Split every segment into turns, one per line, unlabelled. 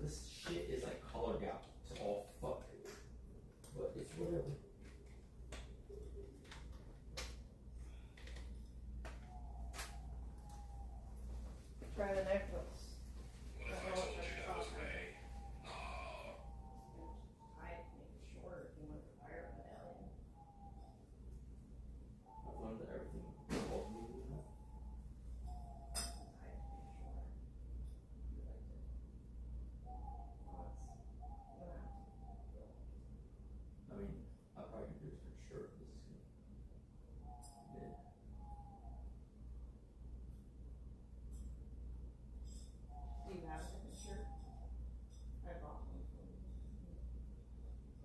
this shit is like colored out to all fuck. But it's whatever.
Try the necklace.
What if I told you that was me?
I make it short if you want to fire a medallion.
I've learned that everything involves me with that.
I make it short. You like it. Well, it's gonna have to.
I mean, I probably can do it for sure. This is good. Yeah.
Do you have a different shirt? I bought one for you.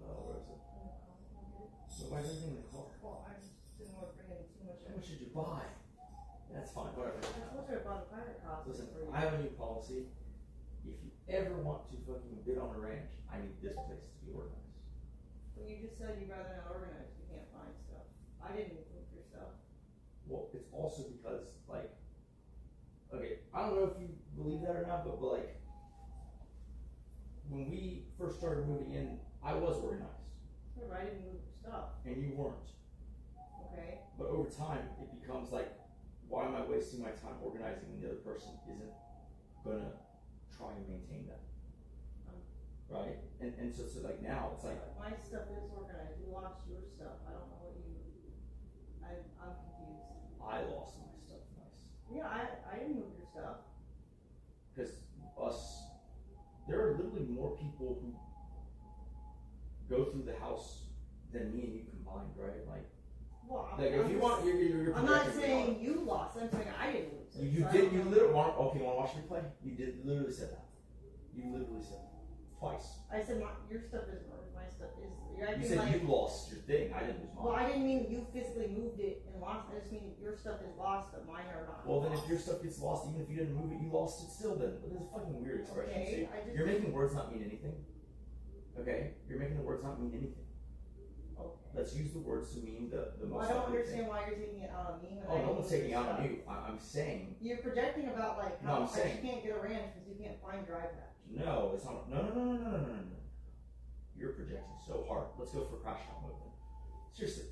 Where is it? So why is everything in the car?
Well, I just didn't want to bring in too much.
How much did you buy? That's fine, whatever.
I told you I bought a pirate costume
Listen,
for you.
I have a new policy. If you ever want to fucking bid on a ranch, I need this place to be organized.
Well, you just said you'd rather not organize. You can't find stuff. I didn't include your stuff.
Well, it's also because, like, okay, I don't know if you believe that or not, but like, when we first started moving in, I was organized,
Yeah, but I didn't move your stuff.
and you weren't.
Okay.
But over time, it becomes like, why am I wasting my time organizing when the other person isn't gonna try and maintain that? Right? And so like now, it's like,
My stuff is organized. You lost your stuff. I don't know what you. I'm confused.
I lost my stuff, nice.
Yeah, I didn't move your stuff.
Because there are literally more people who go through the house than me and you combined, right?
Well,
Like if you want, you're
I'm not
projecting
saying you lost. I'm saying I didn't lose it.
You
so I
did.
don't
You
know.
literally want. Okay, want to watch me play? You did literally said that. You literally said that twice.
I said your stuff isn't organized. My stuff is. You're
You
acting
said
like.
you lost your thing. I didn't lose mine.
Well, I didn't mean you physically moved it and lost. I just mean your stuff is lost, but mine are not.
Well, then
lost.
if your stuff gets lost, even if you didn't move it, you lost it still. Then but this is a fucking weird expression.
Okay,
See? You're making words not mean anything. Okay, you're making the words not mean anything.
Okay.
Let's use the words to mean the
Well,
most.
I don't
likely
understand
thing.
why you're taking it out on me. When
Oh,
I
no one's
didn't
taking it
move
out on
your
you. I'm saying.
You're projecting about like
No,
how
I'm
much
saying-
you can't get a ranch because you can't find dry patch.
No, it's not. No. You're projecting so hard. Let's go for Crashout mode then. Seriously,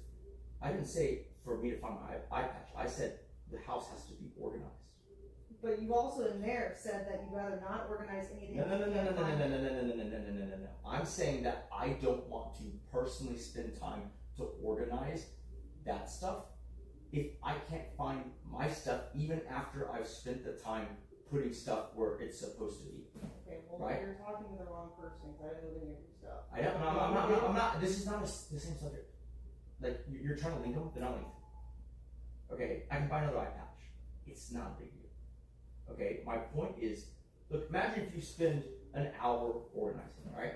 I didn't say for me to find my eye patch. I said the house has to be organized.
But you also in there said that you'd rather not organize anything.
No.
if you can't find
No. I'm saying that I don't want to personally spend time to organize that stuff if I can't find my stuff even after I've spent the time putting stuff where it's supposed to be.
Okay, well
Right?
you're talking to the wrong person because I didn't move any of your stuff.
I'm not. This is not the same subject. Like you're trying to link them, they're not linked. Okay, I can buy another eye patch. It's not a big deal. Okay, my point is, look, imagine if you spend an hour organizing, right?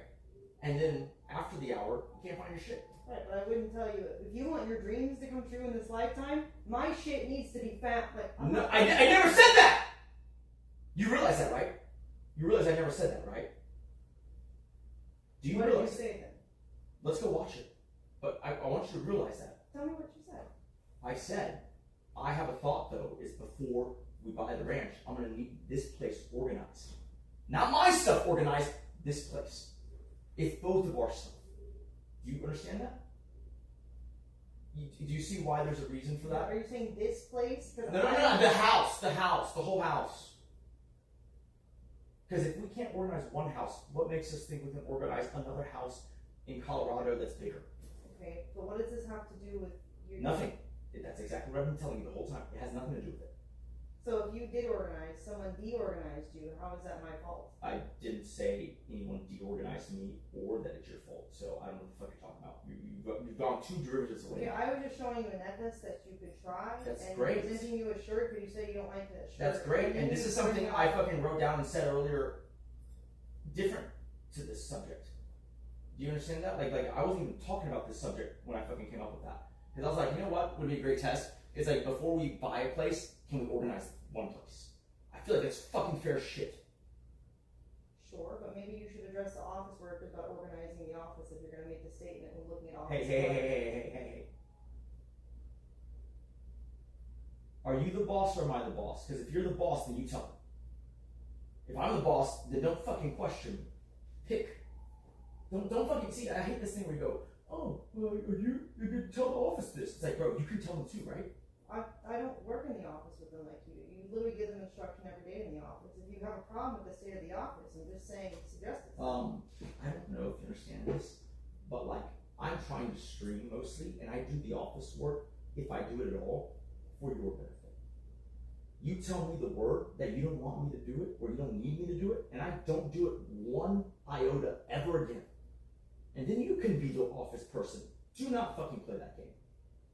And then after the hour, you can't find your shit.
Right, but I wouldn't tell you if you want your dreams to come true in this lifetime. My shit needs to be fat. Like
No, I never said that. You realize that, right? You realize I never said that, right? Do you
What
realize?
did you say then?
Let's go watch it. But I want you to realize that.
Tell me what you said.
I said, I have a thought though, is before we buy the ranch, I'm gonna need this place organized. Not my stuff organized, this place. It's both of our stuff. Do you understand that? Do you see why there's a reason for that?
Are you saying this place?
No, the house, the whole house. Because if we can't organize one house, what makes us think we can organize another house in Colorado that's bigger?
Okay, but what does this have to do with you?
Nothing. That's exactly what I've been telling you the whole time. It has nothing to do with it.
So if you did organize, someone deorganized you, how is that my fault?
I didn't say anyone deorganized me or that it's your fault. So I don't know what the fuck you're talking about. You've gone two derivatives away.
Okay, I was just showing you a necklace that you could try.
That's
and
great.
presenting you a shirt, but you said you don't like that shirt.
That's great.
then
And this
you
is something
bring
I
out-
fucking wrote down and said earlier, different to this subject. Do you understand that? Like I wasn't even talking about this subject when I fucking came up with that. Because I was like, you know what would be a great test? It's like, before we buy a place, can we organize one place? I feel like that's fucking fair shit.
Sure, but maybe you should address the office workers about organizing the office if you're going to make the statement and looking at office.
Hey. Are you the boss or am I the boss? Because if you're the boss, then you tell me. If I'm the boss, then don't fucking question me. pick. Don't fucking see. I hate this thing where you go, oh, well, you can tell the office this. It's like, bro, you can tell them too, right?
I don't work in the office with them like you. You literally give them instruction every day in the office. If you have a problem with the state of the office, I'm just saying, suggest it.
I don't know if you understand this, but like, I'm trying to stream mostly, and I do the office work, if I do it at all, for your benefit. You tell me the word that you don't want me to do it, or you don't need me to do it, and I don't do it one iota ever again. And then you can be the office person. Do not fucking play that game.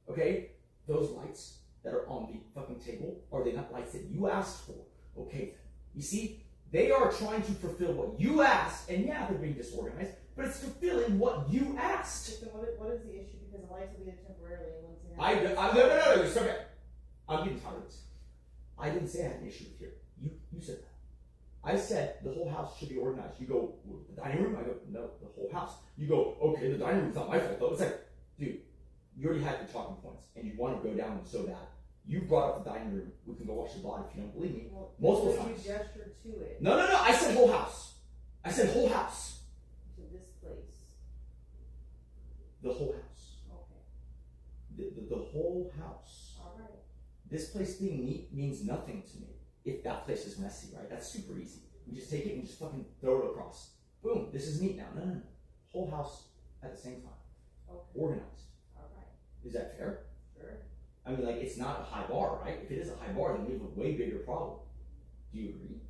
Okay? Those lights that are on the fucking table, are they not lights that you asked for? Okay, you see, they are trying to fulfill what you asked, and yeah, they're being disorganized, but it's fulfilling what you asked.
So what is the issue? Because the lights will be there temporarily, and once they have
No, you stop it. I'm getting tired of this. I didn't say I had an issue with here. You said that. I said the whole house should be organized. You go, the dining room? I go, no, the whole house. You go, okay, the dining room's not my fault though. It's like, dude, you already had the talking points, and you want to go down so bad. You brought up the dining room. We can go watch the VOD if you don't believe me.
Well,
multiple times.
You gestured to it.
No. I said whole house. I said whole house.
To this place.
The whole house.
Okay.
The whole house.
All right.
This place being neat means nothing to me. If that place is messy, right? That's super easy. We just take it and just fucking throw it across. Boom. This is neat now. No. Whole house at the same time.
Okay.
Organized.
All right.
Is that fair?
Sure.
I mean, like, it's not a high bar, right? If it is a high bar, then we have a way bigger problem. Do you agree?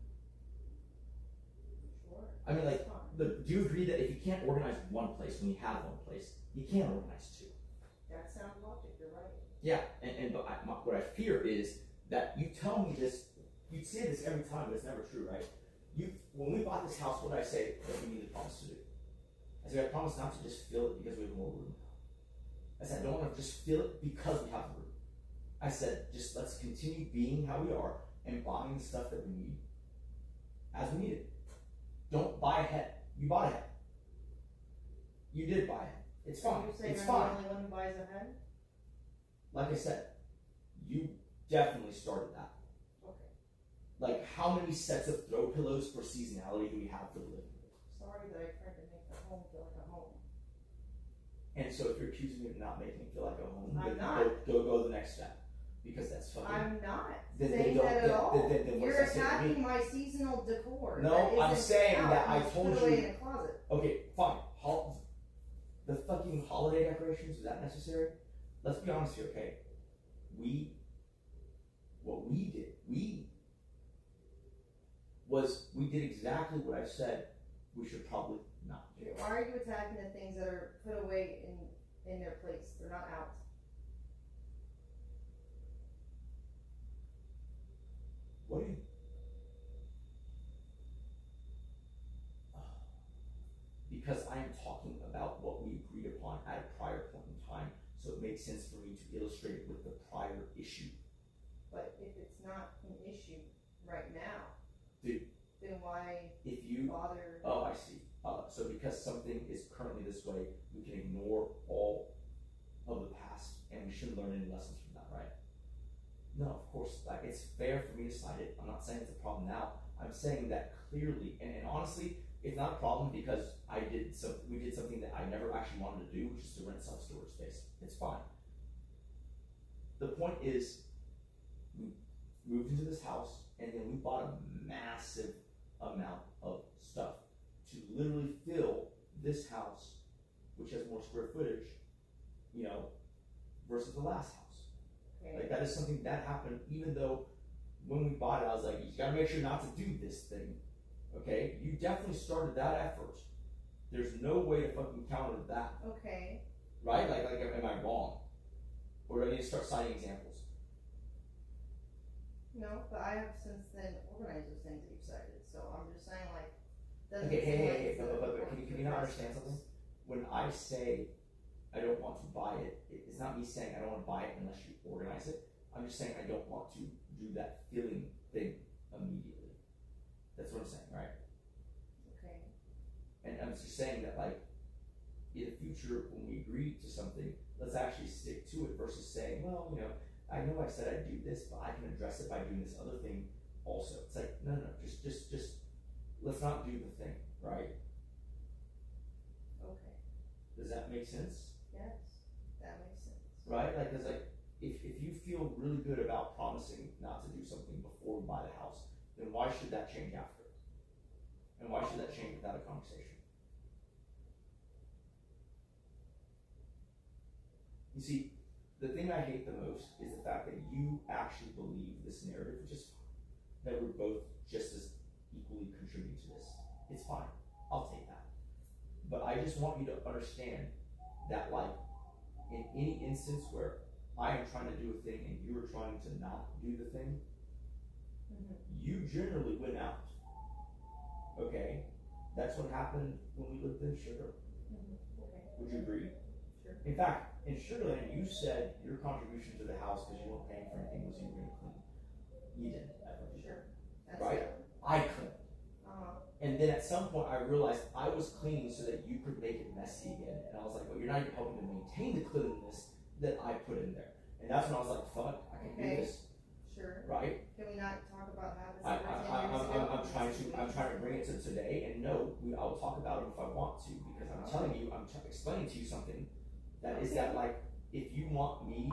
Sure.
I mean, like,
Fine.
do you agree that if you can't organize one place when you have one place, you can't organize two?
That sounds logic. You're right.
Yeah, but what I fear is that you tell me this, you say this every time, but it's never true, right? When we bought this house, what did I say that we needed to promise to do? I said, I promise not to just fill it because we have more room. I said, I don't want to just fill it because we have room. I said, just let's continue being how we are and buying the stuff that we need as we need it. Don't buy ahead. You bought ahead. You did buy ahead. It's fine.
You're saying
It's
I'm
fine.
the only one who buys ahead?
Like I said, you definitely started that.
Okay.
Like, how many sets of throw pillows for seasonality do we have for the living room?
Sorry that I tried to make the home feel like a home.
And so if you're accusing me of not making it feel like a home,
I'm
then
not.
go the next step. Because that's fucking...
I'm not
Then
saying
don't-
that at all.
then what's
You're
that say to me?
attacking my seasonal decor.
No,
that
I'm
isn't
saying
out
that
and
I
it's
told
put away
you-
in a closet.
Okay, fine. The fucking holiday decorations, is that necessary? Let's be honest here, okay? What we did we did exactly what I said we should probably not do.
Why are you attacking the things that are put away in their place? They're not out.
What do you... Because I am talking about what we agreed upon at a prior point in time, so it makes sense for me to illustrate it with the prior issue.
But if it's not an issue right now,
Dude,
then why
if you...
bother?
Oh, I see. So because something is currently this way, we can ignore all of the past, and we shouldn't learn any lessons from that, right? No, of course. Like, it's fair for me to cite it. I'm not saying it's a problem now. I'm saying that clearly, and honestly, it's not a problem because we did something that I never actually wanted to do, which is to rent self-storage space. It's fine. The point is, we moved into this house, and then we bought a massive amount of stuff to literally fill this house, which has more square footage, versus the last house.
Okay.
Like, that is something that happened, even though when we bought it, I was like, you gotta make sure not to do this thing. Okay? You definitely started that effort. There's no way to fucking counter that.
Okay.
Right? Like, am I wrong? Or do I need to start citing examples?
No, but I have since then organized those things that you've cited, so I'm just saying, like, doesn't
Okay,
seem like
hey,
it's a
but can you not understand something? When I say I don't want to buy it, it's not me saying I don't want to buy it unless you organize it. I'm just saying I don't want to do that feeling thing immediately. That's what I'm saying, right?
Okay.
And I'm just saying that, like, in the future, when we agree to something, let's actually stick to it versus saying, well, I know I said I'd do this, but I can address it by doing this other thing also. It's like, no, just let's not do the thing, right? Does that make sense?
Yes, that makes sense.
Right? Like, cause like, if you feel really good about promising not to do something before we buy the house, then why should that change after? And why should that change without a conversation? You see, the thing I hate the most is the fact that you actually believe this narrative, which is fine, that we're both just as equally contributing to this. It's fine. I'll take that. But I just want you to understand that, like, in any instance where I am trying to do a thing and you are trying to not do the thing, you generally win out. Okay? That's what happened when we lived in Sugar.
Okay.
Would you agree?
Sure.
In fact, in Sugarland, you said your contribution to the house, because you weren't paying for anything, was you were going to clean. You didn't. I thought you
Sure. That's
right?
it.
I cleaned.
Uh-huh.
And then at some point, I realized I was cleaning so that you could make it messy again. And I was like, well, you're not even helping to maintain the cleanliness that I put in there. And that's when I was like, fuck, I can do this.
Sure.
Right?
Can we not talk about how this
I'm trying to bring it to today, and no, I will talk about it if I want to, because I'm telling you, explaining to you something that is that, like, if you want me,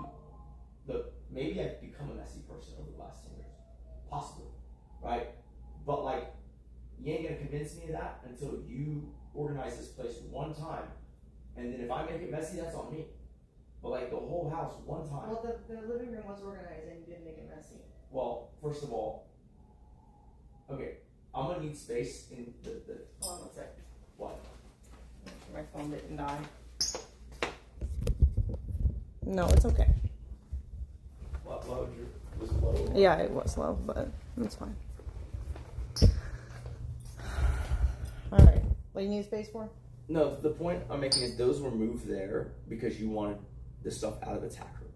look, maybe I've become a messy person over the last 10 years, possibly, right? But like, you ain't gonna convince me of that until you organize this place one time, and then if I make it messy, that's on me. But like the whole house one time.
Well, the living room was organized and you didn't make it messy.
Well, first of all, okay, I'm gonna need space in the
Hold on one sec.
what?
Make sure my phone didn't die. No, it's okay.
What low? Was it low?
Yeah, it was low, but it's fine. Alright. What do you need space for?
No, the point I'm making is those were moved there because you wanted the stuff out of the tack room.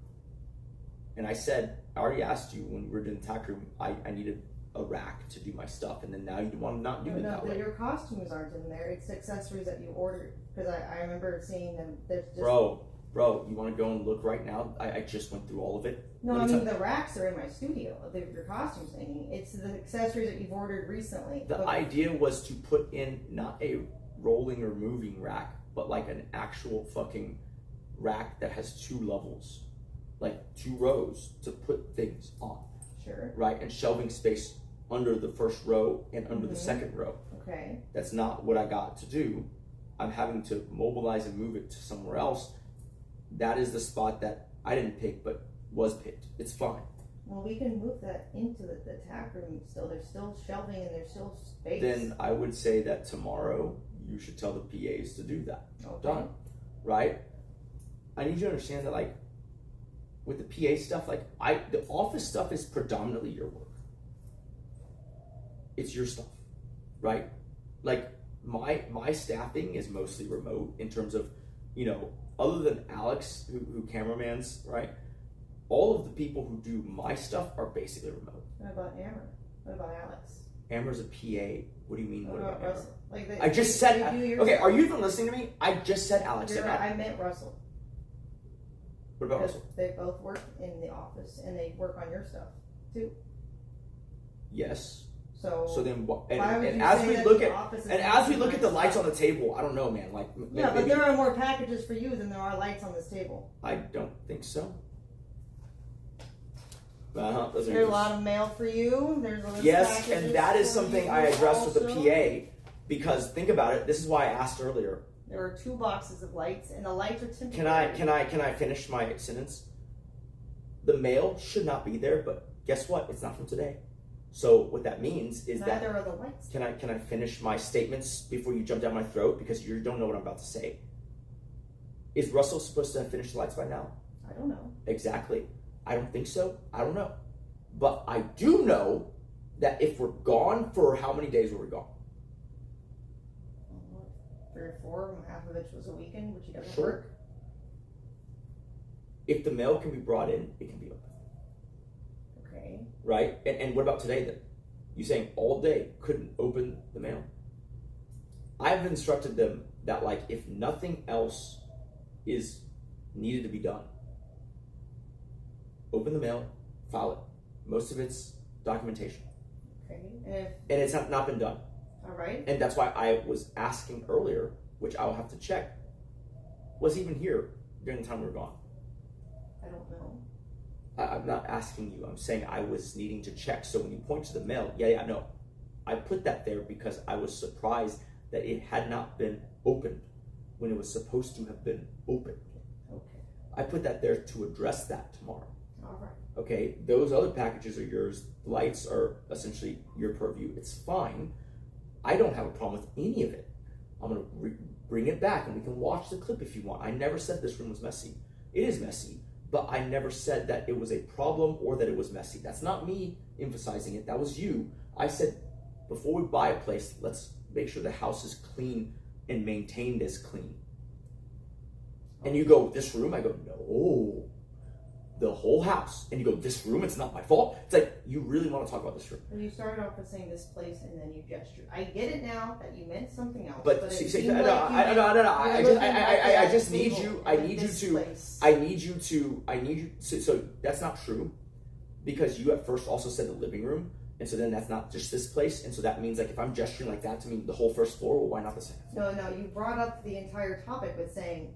And I said, I already asked you when we were doing the tack room, I needed a rack to do my stuff, and then now you want to not do it that way.
Your costumes aren't in there. It's accessories that you ordered. Because I remember seeing them. There's just...
Bro, you want to go and look right now? I just went through all of it.
No, I mean the racks are in my studio. Your costumes hanging. It's the accessories that you've ordered recently.
The idea was to put in not a rolling or moving rack, but like an actual fucking rack that has 2 levels, like 2 rows to put things on.
Sure.
Right, and shelving space under the first row and under the second row.
Okay.
That's not what I got to do. I'm having to mobilize and move it to somewhere else. That is the spot that I didn't pick, but was picked. It's fine.
Well, we can move that into the tack room still. There's still shelving and there's still space.
Then I would say that tomorrow you should tell the PAs to do that.
Okay.
Done. Right? I need you to understand that, like, with the PA stuff, like, the office stuff is predominantly your work. It's your stuff, right? Like, my staffing is mostly remote in terms of, you know, other than Alex, who cameramans, right? All of the people who do my stuff are basically remote.
What about Amber? What about Alex?
Amber's a PA. What do you mean?
What about Russell? Like
I just said. Okay, are you even listening to me? I just said Alex.
I meant Russell.
What about Russell?
They both work in the office and they work on your stuff too.
Yes.
So
then,
and
as we look at the lights on the table, I don't know, man. Like,
yeah, but there are more packages for you than there are lights on this table.
I don't think so.
There's a lot of mail for you. There's a list
yes, and that is something I addressed with the PA, because think about it. This is why I asked earlier.
There are 2 boxes of lights, and the lights are temporary.
Can I finish my sentence? The mail should not be there, but guess what? It's not from today. So what that means is
Neither are the lights.
Can I finish my statements before you jump down my throat, because you don't know what I'm about to say? Is Russell supposed to have finished the lights by now?
I don't know.
Exactly. I don't think so. I don't know. But I do know that if we're gone for how many days were we gone?
3 or 4, half of it was a weekend, which he doesn't
Sure.
work.
If the mail can be brought in, it can be opened.
Okay.
Right? And what about today then? You saying all day couldn't open the mail? I've instructed them that, like, if nothing else is needed to be done, open the mail, file it. Most of it's documentation.
Okay.
And it's not been done.
All right.
And that's why I was asking earlier, which I'll have to check. was even here during the time we were gone?
I don't know.
I'm not asking you. I'm saying I was needing to check. So when you point to the mail, yeah, no. I put that there because I was surprised that it had not been opened when it was supposed to have been opened.
Okay.
I put that there to address that tomorrow.
All right.
Okay, those other packages are yours. The lights are essentially your purview. It's fine. I don't have a problem with any of it. I'm going to bring it back and we can watch the clip if you want. I never said this room was messy. It is messy, but I never said that it was a problem or that it was messy. That's not me emphasizing it. That was you. I said, before we buy a place, let's make sure the house is clean and maintained as clean. And you go, this room? I go, no. The whole house. And you go, this room? It's not my fault? It's like, you really want to talk about this room.
And you started off with saying this place and then you gestured. I get it now that you meant something else.
But
it
see,
seemed
no,
like
I just need you. I need you to. So that's not true, because you at first also said the living room, and so then that's not just this place, and so that means like if I'm gesturing like that to mean the whole first floor, well, why not the second?
No, you brought up the entire topic with saying,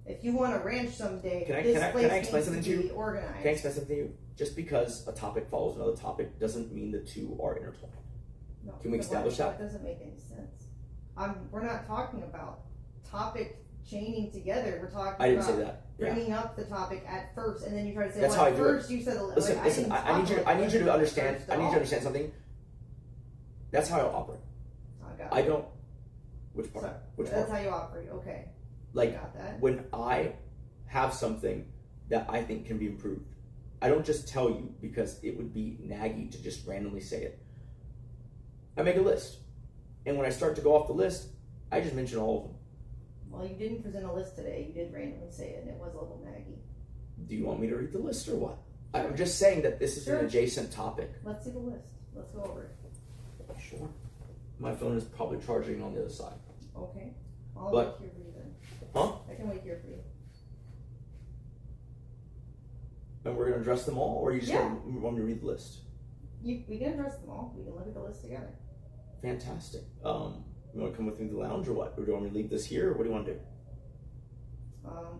if you want a ranch someday,
Can I explain something to you?
Organized.
Can I explain something to you? Just because a topic follows another topic doesn't mean the two are intertwined.
No,
Can we establish that?
That doesn't make any sense. We're not talking about topic chaining together. We're talking
I didn't
about
say that.
bringing up the topic at first, and then you try to say,
That's
well,
how I
at
do
first
it.
you said,
Listen. I need you to understand. I need you to understand something. That's how I operate. I don't. Which part?
Sorry,
Which
that's
part?
how you operate. Okay.
Like
Got that.
when I have something that I think can be improved, I don't just tell you because it would be naggy to just randomly say it. I make a list, and when I start to go off the list, I just mention all of them.
Well, you didn't present a list today. You did randomly say it, and it was a little naggy.
Do you want me to read the list or what? I'm just saying that this is an adjacent topic.
Let's see the list. Let's go over it.
Sure. My phone is probably charging on the other side.
Okay. I'll
But-
wait here for you then.
Huh?
I can wait here for you.
And we're going to address them all, or you just
Yeah.
want me to read the list?
We can address them all. We can look at the list together.
Fantastic. You want to come with me to the lounge or what? Or do you want me to leave this here, or what do you want to do?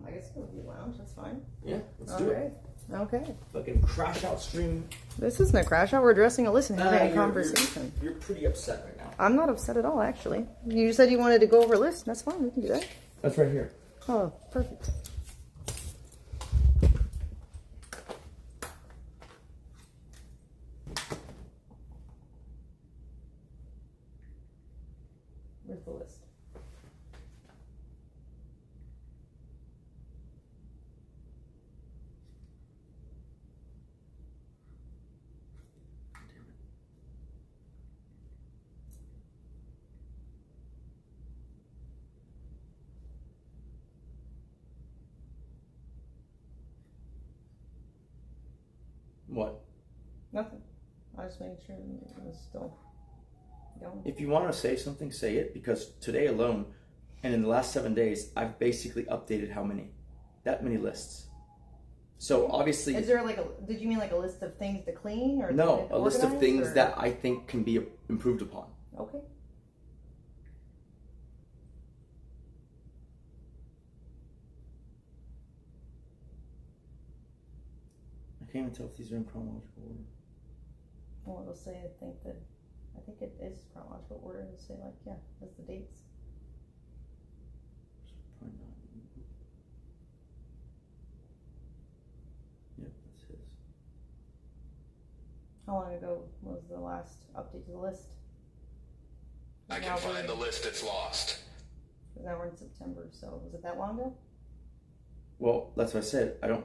I guess go to the lounge. That's fine.
Yeah, let's do it.
Okay.
Fucking Crashout stream.
This isn't a crash out. We're addressing a list and having a
You're-
conversation.
You're pretty upset right now.
I'm not upset at all, actually. You said you wanted to go over a list. That's fine. We can do that.
That's right here.
Oh, perfect. Where's the list?
What?
Nothing. I was making sure it was still going.
If you want to say something, say it, because today alone, and in the last 7 days, I've basically updated how many? That many lists. So obviously...
Is there did you mean like a list of things to clean? Or
No, a list of
organize,
things
or?
that I think can be improved upon.
Okay.
I can't even tell if these are in chronological order.
Well, it'll say, I think it is chronological order. It'll say that's the dates.
Probably not. Yep, that's his.
How long ago was the last update to the list?
I can find the list that's lost.
Because now we're in September, so was it that long ago?
Well, that's what I said. Do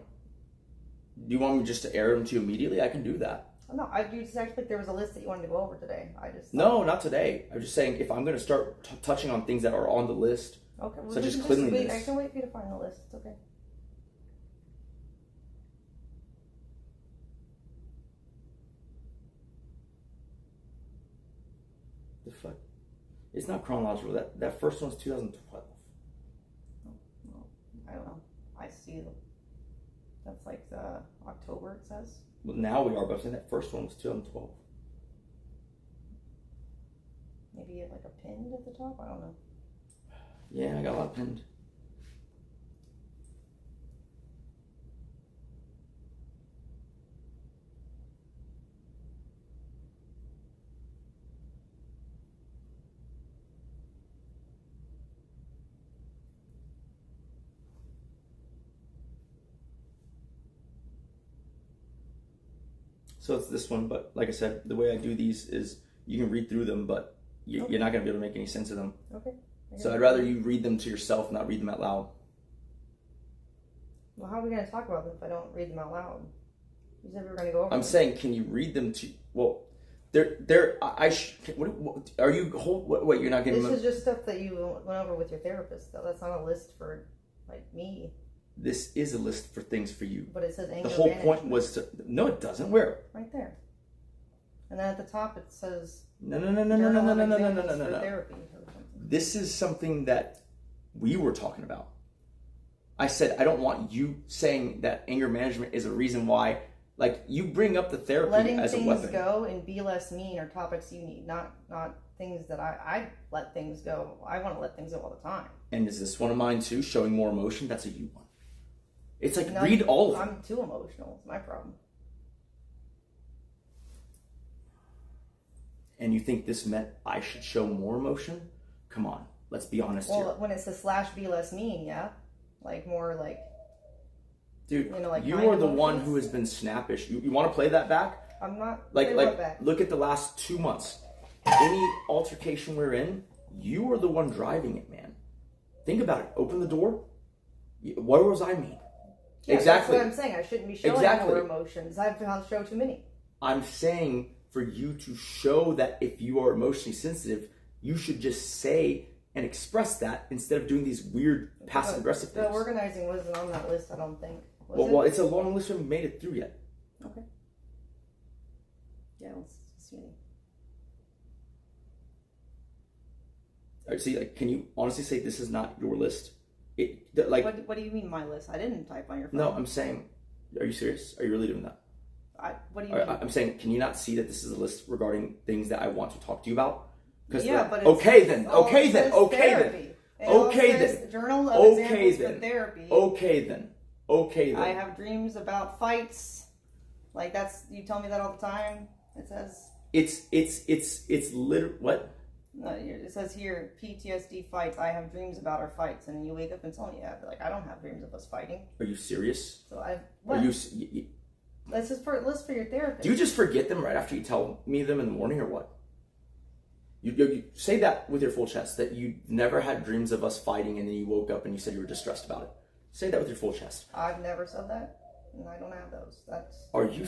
you want me just to air them to you immediately? I can do that.
Oh, no, I just actually think there was a list that you wanted to go over today.
No, not today. I'm just saying if I'm going to start touching on things that are on the list,
Okay, well,
such as
wait.
cleanliness.
I can wait for you to find the list. It's okay.
the fuck? It's not chronological. That first one's 2012.
Well, I don't know. I see that's like the October, it says.
Well, now we are, but I'm saying that first one was 2012.
Maybe you have like a pinned at the top? I don't know.
Yeah, I got a lot pinned.
So it's this one, but like I said, the way I do these is you can read through them, but you're not going to be able to make any sense of them.
Okay.
So I'd rather you read them to yourself, not read them out loud.
Well, how are we going to talk about them if I don't read them out loud? You said we were going to go over
I'm
them.
saying, can you read them to? Well, wait, you're not getting.
This is just stuff that you went over with your therapist, though. That's not a list for like me.
This is a list for things for you.
But it says anger
The whole
management.
point was to. No, it doesn't. Where?
Right there. And then at the top it says.
No.
Therapy.
This is something that we were talking about. I said I don't want you saying that anger management is a reason why. Like, you bring up the therapy
Letting
as a
things
weapon.
go and be less mean are topics you need, not things that I let things go. I want to let things go all the time.
And is this one of mine too? Showing more emotion? That's a you one. It's like, read all of them.
I'm too emotional. It's my problem.
And you think this meant I should show more emotion? Come on, let's be honest here.
Well, when it's a / be less mean, yeah, like more like.
Dude,
you know, like
you are the one who has been snappish. You want to play that back?
I'm not.
Like,
back.
Look at the last 2 months. Any altercation we're in, you are the one driving it, man. Think about it. Open the door. What was I mean?
Yeah,
exactly.
That's what I'm saying. I shouldn't be showing more emotions. I've shown too many.
I'm saying for you to show that if you are emotionally sensitive, you should just say and express that instead of doing these weird passive-aggressive things.
The organizing wasn't on that list, I don't think.
Well, it's a long list we haven't made it through yet.
Okay. Yeah, let's see.
All right, see, like, can you honestly say this is not your list?
What do you mean my list? I didn't type on your phone.
No, I'm saying, are you serious? Are you really doing that?
What do you mean?
I'm saying, can you not see that this is a list regarding things that I want to talk to you about?
Yeah, but
okay then. Journal of
Examples for Therapy.
Okay then.
I have dreams about fights. Like, that's, you tell me that all the time. It says.
It's literally, what?
No, it says here, PTSD fights. I have dreams about our fights, and then you wake up and tell me, yeah, like, I don't have dreams of us fighting.
Are you serious?
So I.
What? Are you?
This is for list for your therapist.
Do you just forget them right after you tell me them in the morning, or what? You say that with your full chest, that you never had dreams of us fighting, and then you woke up and you said you were distressed about it. Say that with your full chest.
I've never said that, and I don't have those.
Are you?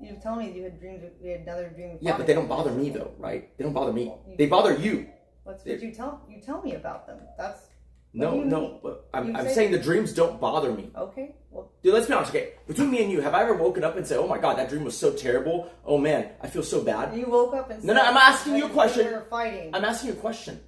You tell me you had dreams. You had another dream. Of
yeah, but they don't bother me though, right? They don't bother me. They bother you.
What's what you tell me about them? That's.
No. But I'm saying the dreams don't bother me.
Okay. Well,
dude, let's be honest. Okay, between me and you, have I ever woken up and said, "Oh my God, that dream was so terrible. Oh man, I feel so bad."
You woke up and said,
no. I'm asking you a question.
We were fighting.
I'm asking you a question.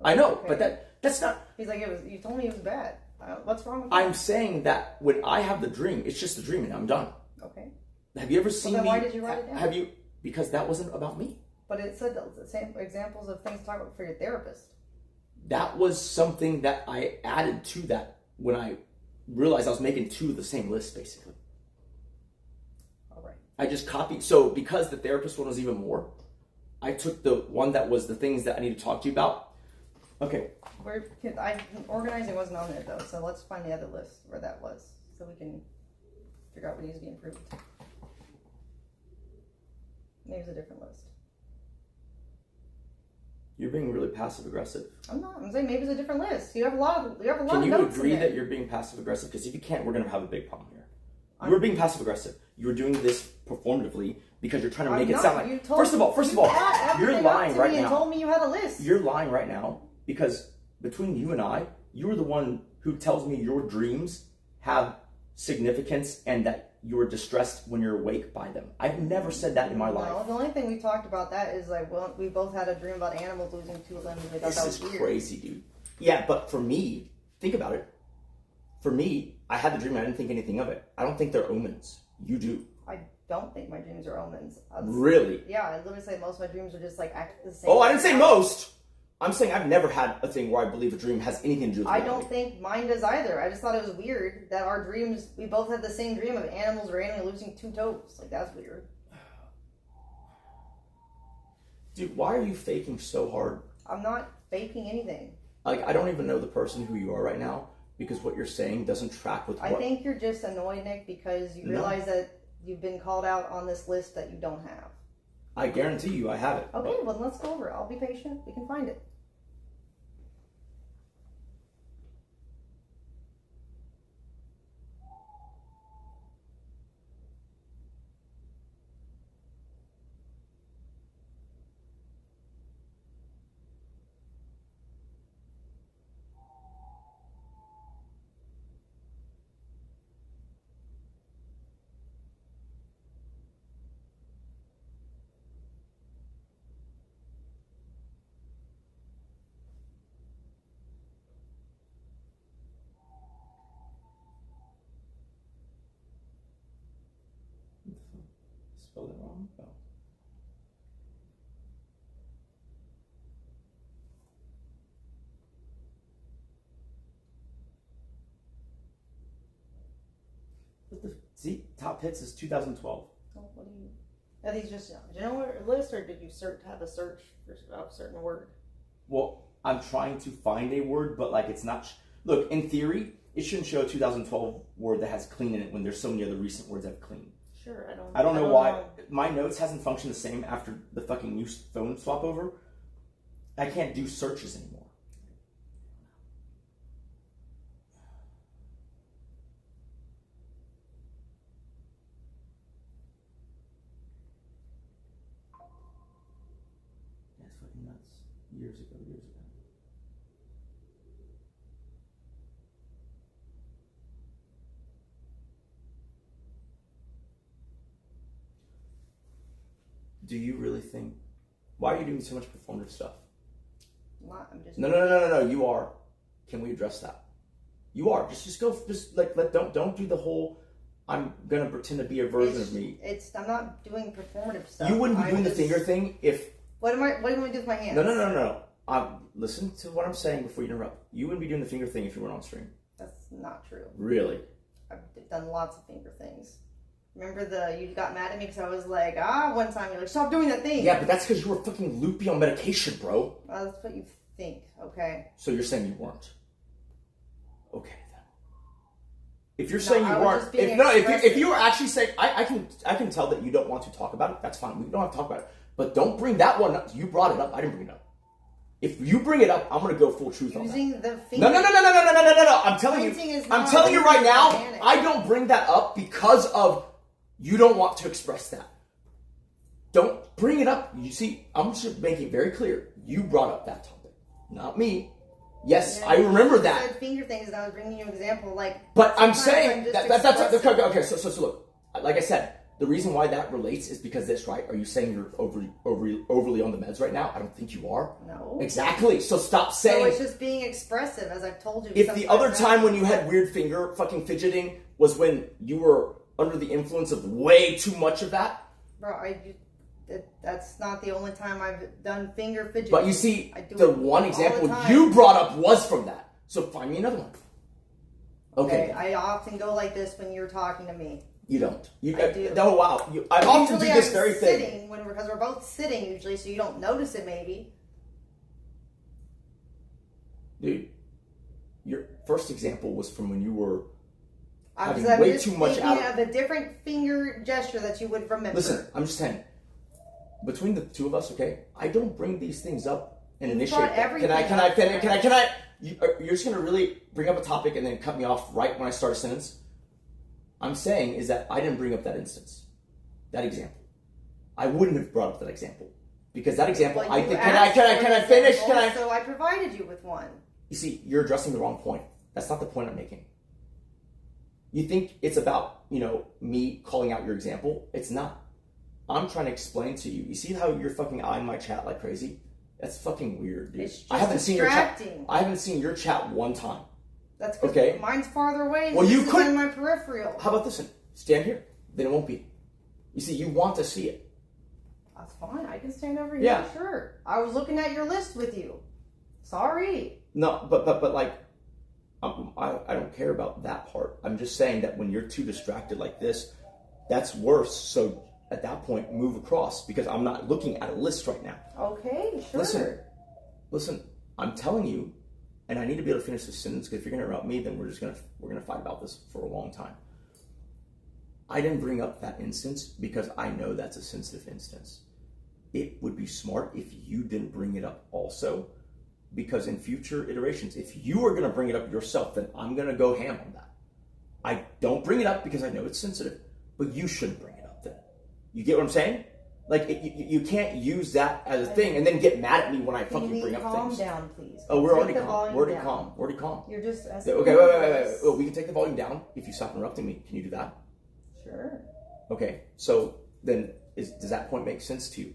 Okay, I know, but that's not.
He's like, you told me it was bad. What's wrong with
I'm saying that when I have the dream, it's just a dream and I'm done.
Okay.
Have you ever seen me?
Why did you write it down?
Have you? Because that wasn't about me.
But it said the same examples of things to talk about for your therapist.
That was something that I added to that when I realized I was making two of the same list, basically.
All right.
I just copied. So because the therapist one was even more, I took the one that was the things that I need to talk to you about. Okay.
Organizing wasn't on there, though, so let's find the other list where that was, so we can figure out what needs to be improved. Maybe it's a different list.
You're being really passive aggressive.
I'm not. I'm saying maybe it's a different list. You have a lot of notes.
Can you agree that you're being passive aggressive? Because if you can't, we're going to have a big problem here. You're being passive aggressive. You're doing this performatively because you're trying to make it sound like. First of all, you're lying right now.
You told me you had a list.
You're lying right now because between you and I, you were the one who tells me your dreams have significance and that you're distressed when you're awake by them. I've never said that in my life.
No, the only thing we talked about that is like, well, we both had a dream about animals losing 2 limbs. We thought that was weird.
Crazy, dude. Yeah, but for me, think about it. For me, I had the dream and I didn't think anything of it. I don't think they're omens. You do.
I don't think my dreams are omens.
Really?
Yeah, I literally say most of my dreams are just like act the same.
Oh, I didn't say most. I'm saying I've never had a thing where I believe a dream has anything to do with
reality. I don't think mine does either. I just thought it was weird that our dreams, we both had the same dream of animals randomly losing 2 toes. Like, that's weird.
Dude, why are you faking so hard?
I'm not faking anything.
Like, I don't even know the person who you are right now, because what you're saying doesn't track with what...
I think you're just annoyed, Nick, because you realize that you've been called out on this list that you don't have.
I guarantee you I have it.
Okay, well, let's go over it. I'll be patient. We can find it.
Spelled it wrong? Oh. See, top hits is 2012.
Oh, what do you... Are these just general list, or did you have a search for a certain word?
Well, I'm trying to find a word, but like it's not... Look, in theory, it shouldn't show a 2012 word that has clean in it when there's so many other recent words that have clean.
Sure,
I don't know why. My notes hasn't functioned the same after the fucking new phone swap over. I can't do searches anymore. That's fucking nuts. Years ago. Do you really think... Why are you doing so much performative stuff?
I'm just...
No. You are. Can we address that? You are. Just go. Just like don't do the whole. I'm gonna pretend to be a version of me.
I'm not doing performative stuff.
You wouldn't be doing the finger thing if.
What do you want me to do with my hands?
No. Listen to what I'm saying before you interrupt. You wouldn't be doing the finger thing if you weren't on stream.
That's not true.
Really?
I've done lots of finger things. Remember you got mad at me because I was like, one time you're like, stop doing that thing.
Yeah, but that's because you were fucking loopy on medication, bro.
Well, that's what you think, okay?
So you're saying you weren't? Okay then. If you're saying you weren't, if you were actually saying, I can tell that you don't want to talk about it. That's fine. We don't have to talk about it. But don't bring that one up. You brought it up. I didn't bring it up. If you bring it up, I'm gonna go full truth on that.
Using the finger.
No. I'm telling you right now. I don't bring that up because of. You don't want to express that. Don't bring it up. You see, I'm just making it very clear. You brought up that topic, not me. Yes, I remember that.
You said finger things, and I was bringing you an example, like.
But I'm saying that's okay. So look, like I said, the reason why that relates is because this, right? Are you saying you're overly on the meds right now? I don't think you are.
No.
Exactly. So stop saying.
So it's just being expressive, as I've told you.
If the other time when you had weird finger fucking fidgeting was when you were under the influence of way too much of that.
Bro, that's not the only time I've done finger fidgeting.
But you see, the one example you brought up was from that. So find me another one. Okay.
I often go like this when you're talking to me.
You don't.
I do.
No, wow. I often do this very thing.
Because we're both sitting usually, so you don't notice it maybe.
Dude, your first example was from when you were
I'm
way
just
too much out
of a different finger gesture that you would remember.
Listen, I'm just saying, between the two of us, okay, I don't bring these things up and initiate. Can I? You're just gonna really bring up a topic and then cut me off right when I start a sentence? I'm saying is that I didn't bring up that instance, that example. I wouldn't have brought up that example because that example.
Well,
I think. Can I finish?
So I provided you with one.
You see, you're addressing the wrong point. That's not the point I'm making. You think it's about, me calling out your example? It's not. I'm trying to explain to you. You see how you're fucking eyeing my chat like crazy? That's fucking weird, dude.
It's just
I haven't seen your chat.
distracting.
I haven't seen your chat one time.
That's because mine's farther away.
Well, you could.
In my peripheral.
How about this one? Stand here. Then it won't be. You see, you want to see it.
That's fine. I can stand over here.
Yeah.
Sure. I was looking at your list with you. Sorry.
No, but like, I don't care about that part. I'm just saying that when you're too distracted like this, that's worse. So at that point, move across because I'm not looking at a list right now.
Okay, sure.
Listen. I'm telling you, and I need to be able to finish this sentence, because if you're going to interrupt me, then we're going to fight about this for a long time. I didn't bring up that instance because I know that's a sensitive instance. It would be smart if you didn't bring it up also, because in future iterations, if you are going to bring it up yourself, then I'm going to go ham on that. I don't bring it up because I know it's sensitive, but you shouldn't bring it up then. You get what I'm saying? Like, you can't use that as a thing and then get mad at me when I fucking bring up things.
Calm down, please.
Oh, we're already calm. We're already calm.
You're just
okay. Wait. Oh, we can take the volume down if you stop interrupting me. Can you do that?
Sure.
Okay. So then, does that point make sense to you?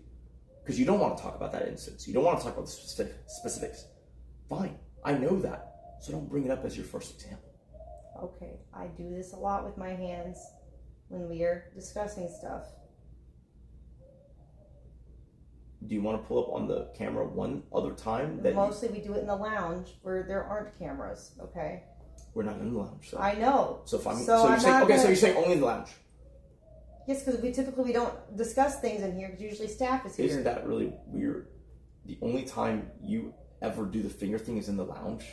Because you don't want to talk about that instance. You don't want to talk about the specifics. Fine. I know that. So don't bring it up as your first example.
Okay. I do this a lot with my hands when we are discussing stuff.
Do you want to pull up on the camera one other time?
Mostly we do it in the lounge where there aren't cameras, okay?
We're not in the lounge. So.
I know.
So you're saying only in the lounge?
Yes, because we don't discuss things in here because usually staff is here.
Isn't that really weird? The only time you ever do the finger thing is in the lounge,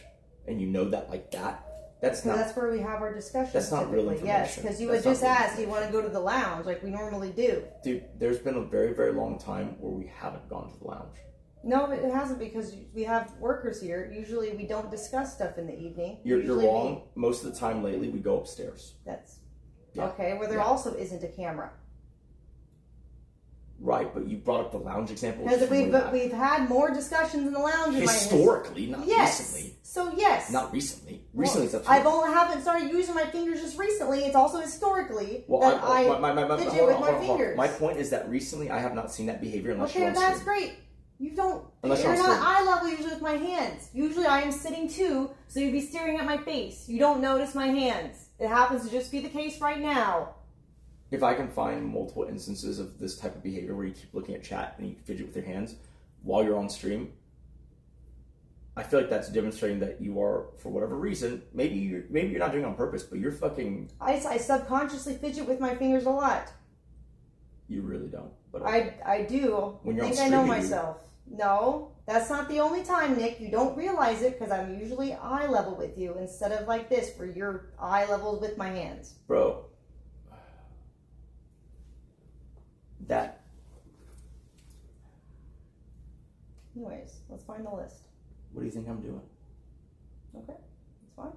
and you know that like that? That's
where we have our discussions.
That's not real information.
Yes, because you would just ask, do you want to go to the lounge like we normally do?
Dude, there's been a very, very long time where we haven't gone to the lounge.
No, it hasn't, because we have workers here. Usually we don't discuss stuff in the evening.
You're wrong. Most of the time lately we go upstairs.
Okay, where there also isn't a camera.
Right, but you brought up the lounge example.
Because we've had more discussions in the lounge.
Historically, not recently.
So yes.
Not recently. Recently, well,
haven't started using my fingers just recently. It's also historically
that
I fidget with my fingers.
My point is that recently I have not seen that behavior unless you're on stream.
Okay, that's great. You don't.
Unless
you're not eye level usually with my hands. Usually I am sitting too, so you'd be staring at my face. You don't notice my hands. It happens to just be the case right now.
If I can find multiple instances of this type of behavior where you keep looking at chat and you fidget with your hands while you're on stream, I feel like that's demonstrating that you are, for whatever reason, maybe you're not doing it on purpose, but you're fucking...
I subconsciously fidget with my fingers a lot.
You really don't. But
I do.
When you're
I think
on stream,
I know myself. No, that's not the only time, Nick. You don't realize it because I'm usually eye level with you instead of like this where you're eye level with my hands.
Bro. That.
Anyways, let's find the list.
What do you think I'm doing?
Okay, that's fine.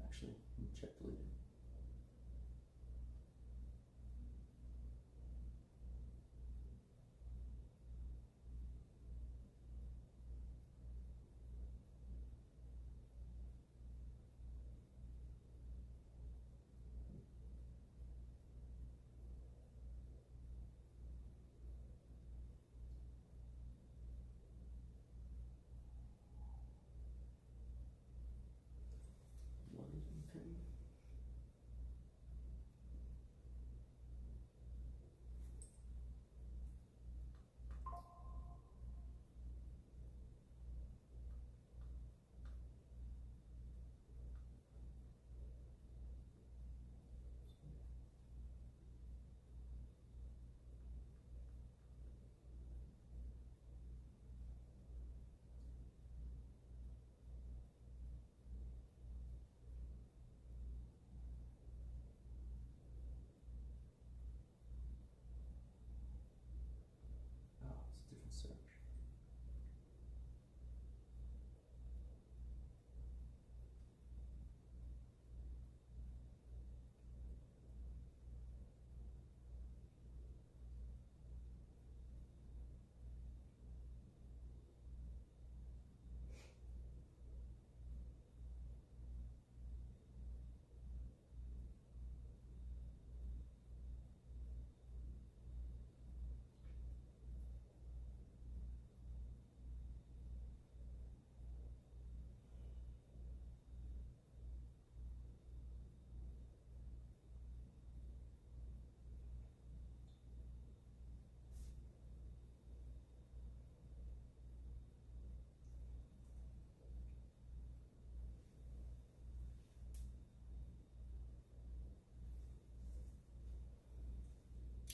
Actually, let me check deleted. What is it? Oh, it's a different search.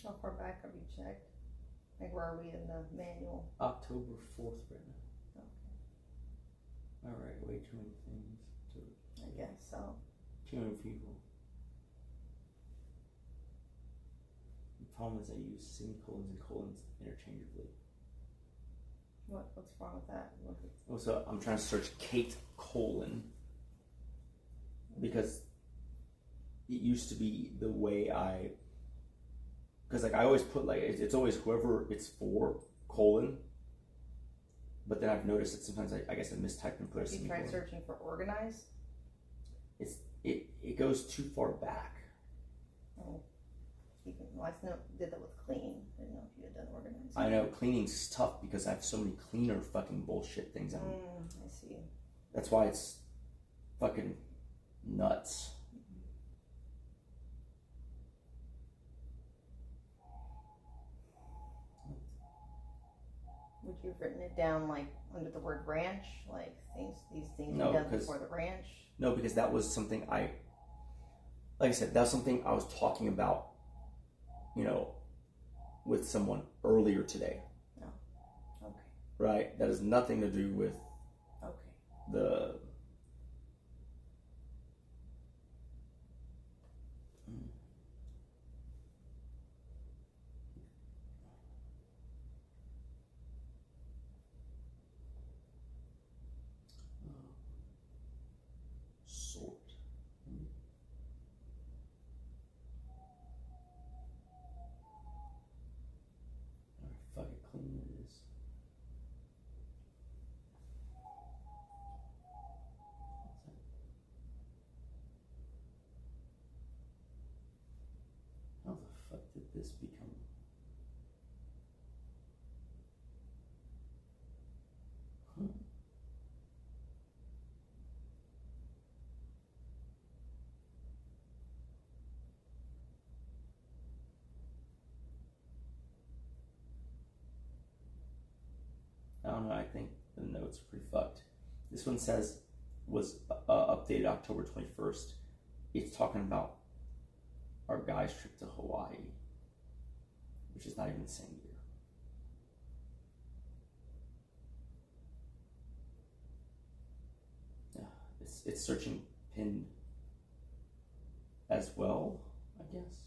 How far back have you checked? Like, where are we in the manual?
October 4th right now.
Okay.
Alright, way too many things.
I guess so.
Too many people. The problem is I use semicolons and colons interchangeably.
What's wrong with that?
Oh, so I'm trying to search Kate colon because it used to be the way because like I always put like it's always whoever it's for colon, but then I've noticed that sometimes I guess I mistype and put a
You
semicolon.
try searching for organize?
It goes too far back.
Oh, I did that with clean. I didn't know if you had done organize.
I know cleaning's tough because I have so many cleaner fucking bullshit things on.
I see.
That's why it's fucking nuts.
Would you have written it down like under the word ranch? Like these things
No,
you done
because-
before the ranch?
No, because that was something like I said, that's something I was talking about, with someone earlier today.
Oh, okay.
Right? That has nothing to do with
Okay.
the. Sort. Alright, fuck it, clean it is. How the fuck did this become? don't know. I think the notes are pretty fucked. This one says was updated October 21st. It's talking about our guy's trip to Hawaii, which is not even the same year. It's searching pinned as well, I guess.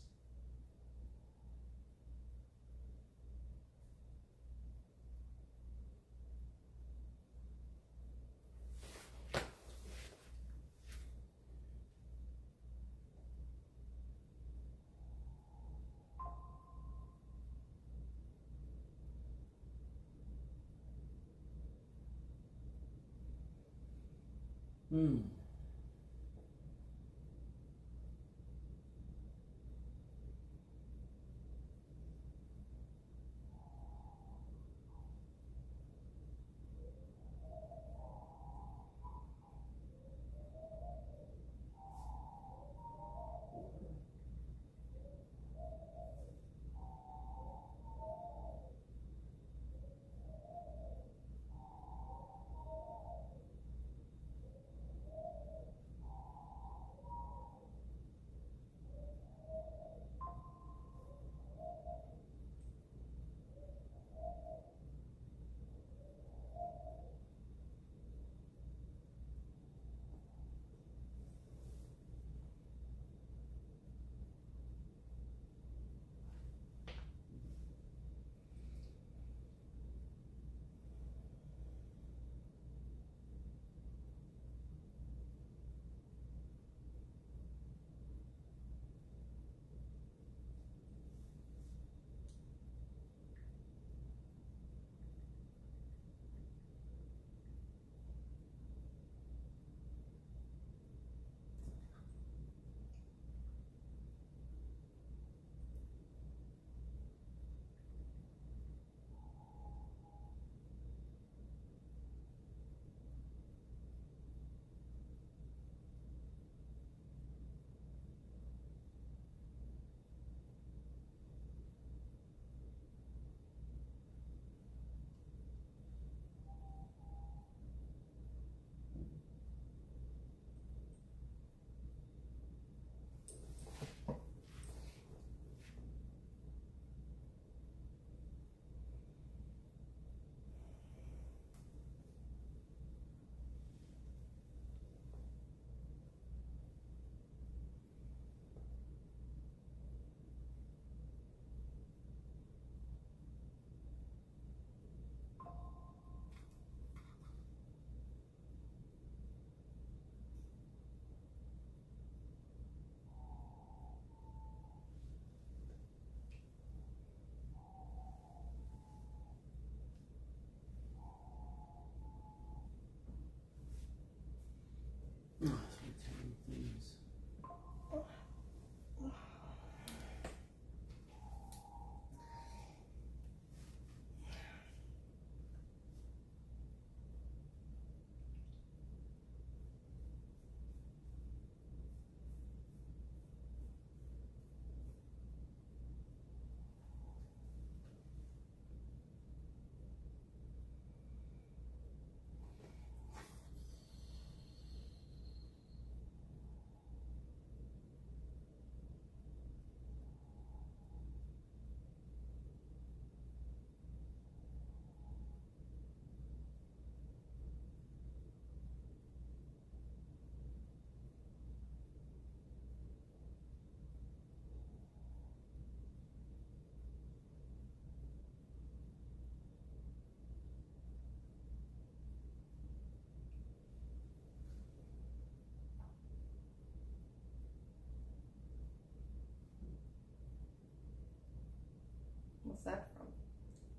What's that from?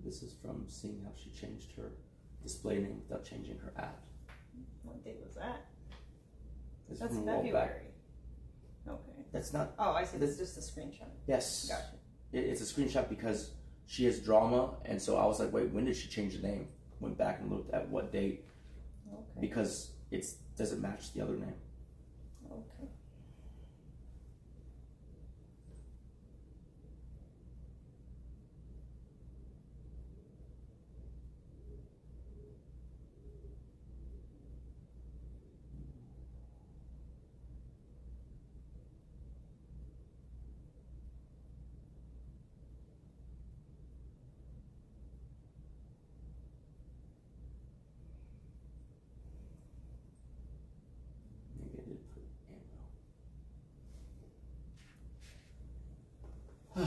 This is from seeing how she changed her display name without changing her ad.
What date was that?
It's
That's
from a while
February.
back.
Okay.
That's not.
Oh, I see. This is just a screenshot.
Yes.
Gotcha.
It's a screenshot because she has drama, and so I was like, wait, when did she change the name? Went back and looked at what date.
Okay.
Because it doesn't match the other name.
Okay.
Tell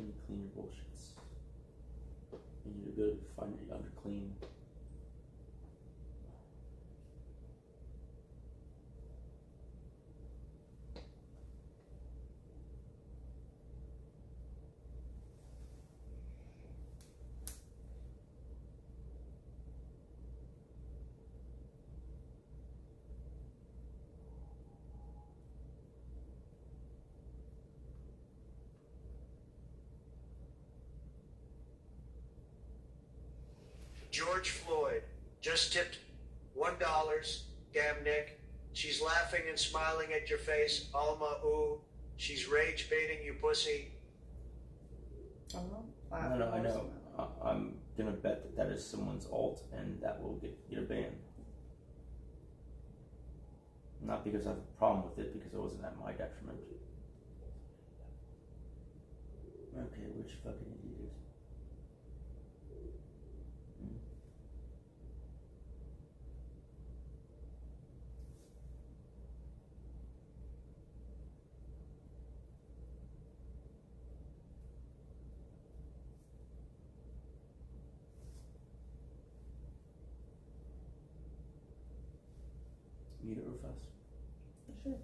me to clean your bullshits. You need to go find your under clean.
George Floyd just tipped $1. Damn Nick. She's laughing and smiling at your face. Alma, ooh. She's rage baiting you, pussy.
Oh,
I know. I'm gonna bet that is someone's alt, and that will get a ban. Not because I have a problem with it, because it wasn't at my detriment. Okay, which fucking idiot is? Mute it real fast.
Sure.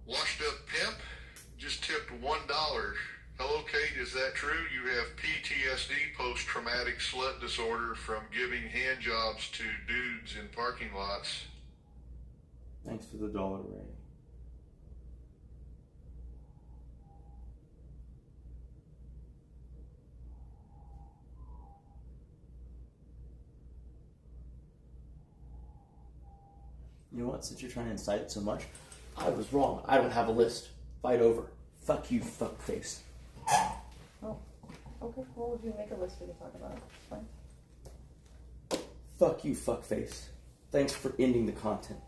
Washed up pimp just tipped $1. Hello, Kate, is that true? You have PTSD, post-traumatic slut disorder, from giving hand jobs to dudes in parking lots.
Thanks for the $1, Ray. You know what? Since you're trying to incite it so much, I was wrong. I don't have a list. Fight over. Fuck you, fuckface.
Oh, okay. Well, if you make a list, we can talk about it. It's fine.
Fuck you, fuckface. Thanks for ending the content.